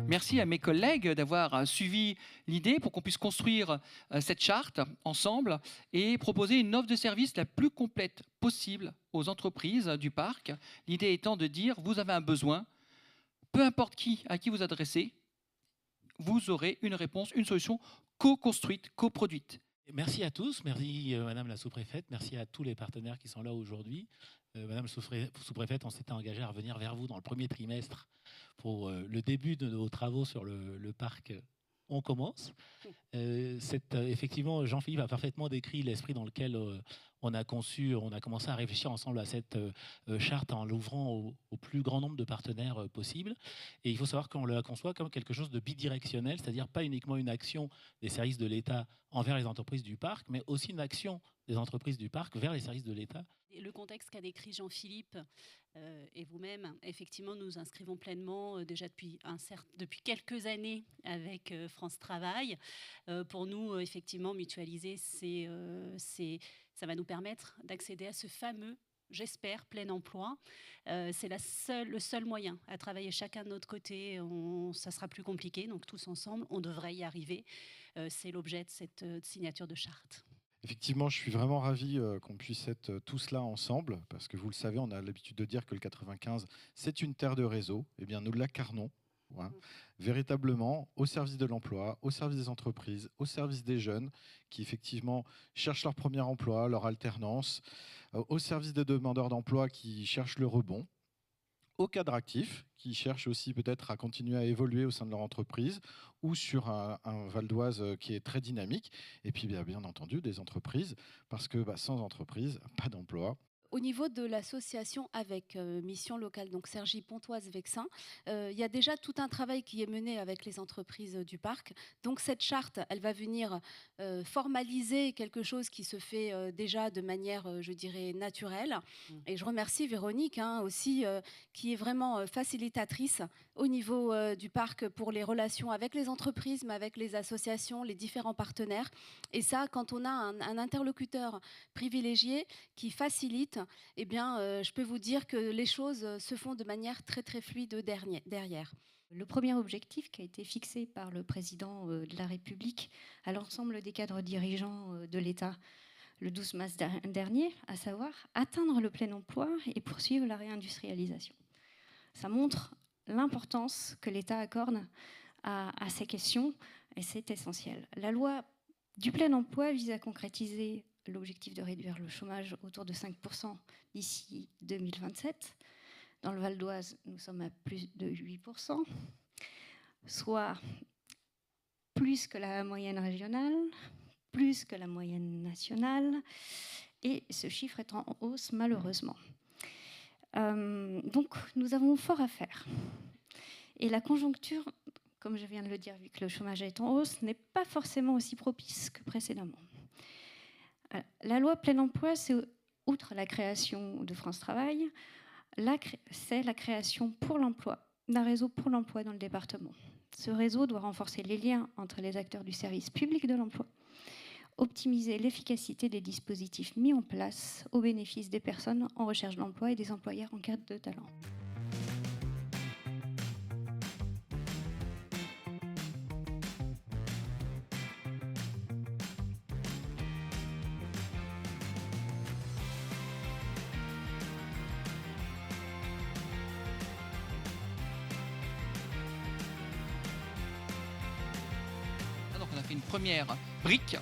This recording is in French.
Merci à mes collègues d'avoir suivi l'idée pour qu'on puisse construire cette charte ensemble et proposer une offre de service la plus complète possible aux entreprises du parc. L'idée étant de dire, vous avez un besoin, peu importe à qui vous adressez, vous aurez une réponse, une solution co-construite, coproduite. Merci à tous, merci Madame la sous-préfète, merci à tous les partenaires qui sont là aujourd'hui. Madame la sous-préfète, on s'était engagé à revenir vers vous dans le premier trimestre pour le début de nos travaux sur le parc. On commence. Effectivement, Jean-Philippe a parfaitement décrit l'esprit dans lequel on a commencé à réfléchir ensemble à cette charte en l'ouvrant au plus grand nombre de partenaires possible. Et il faut savoir qu'on la conçoit comme quelque chose de bidirectionnel, c'est-à-dire pas uniquement une action des services de l'État envers les entreprises du parc, mais aussi une action des entreprises du parc vers les services de l'État. Le contexte qu'a décrit Jean-Philippe et vous-même, effectivement, nous inscrivons pleinement déjà depuis quelques années avec France Travail. Pour nous, effectivement, mutualiser, ça va nous permettre d'accéder à ce fameux, j'espère, plein emploi. C'est le seul moyen à travailler chacun de notre côté. Ça sera plus compliqué, donc tous ensemble, on devrait y arriver. C'est l'objet de cette signature de charte. Effectivement, je suis vraiment ravi qu'on puisse être tous là ensemble, parce que vous le savez, on a l'habitude de dire que le 95, c'est une terre de réseau. Eh bien, nous l'incarnons, véritablement, au service de l'emploi, au service des entreprises, au service des jeunes qui, effectivement, cherchent leur premier emploi, leur alternance, au service des demandeurs d'emploi qui cherchent le rebond, aux cadres actifs qui cherchent aussi peut-être à continuer à évoluer au sein de leur entreprise ou sur un Val d'Oise qui est très dynamique. Et puis bien entendu des entreprises, parce que sans entreprise, pas d'emploi. Au niveau de l'association avec mission locale, donc Cergy Pontoise Vexin, il y a déjà tout un travail qui est mené avec les entreprises du parc. Donc cette charte, elle va venir formaliser quelque chose qui se fait déjà de manière, je dirais, naturelle. Et je remercie Véronique aussi, qui est vraiment facilitatrice au niveau du parc pour les relations avec les entreprises, mais avec les associations, les différents partenaires. Et ça, quand on a un interlocuteur privilégié qui facilite, eh bien, je peux vous dire que les choses se font de manière très très fluide derrière. Le premier objectif qui a été fixé par le président de la République à l'ensemble des cadres dirigeants de l'État le 12 mars dernier, à savoir atteindre le plein emploi et poursuivre la réindustrialisation. Ça montre l'importance que l'État accorde à ces questions et c'est essentiel. La loi du plein emploi vise à concrétiser l'objectif de réduire le chômage autour de 5% d'ici 2027. Dans le Val d'Oise, nous sommes à plus de 8%, soit plus que la moyenne régionale, plus que la moyenne nationale, et ce chiffre est en hausse malheureusement. Donc nous avons fort à faire. Et la conjoncture, comme je viens de le dire, vu que le chômage est en hausse, n'est pas forcément aussi propice que précédemment. La loi plein emploi, c'est outre la création de France Travail, c'est la création pour l'emploi, d'un réseau pour l'emploi dans le département. Ce réseau doit renforcer les liens entre les acteurs du service public de l'emploi, optimiser l'efficacité des dispositifs mis en place au bénéfice des personnes en recherche d'emploi et des employeurs en quête de talent. Donc on a fait une première brique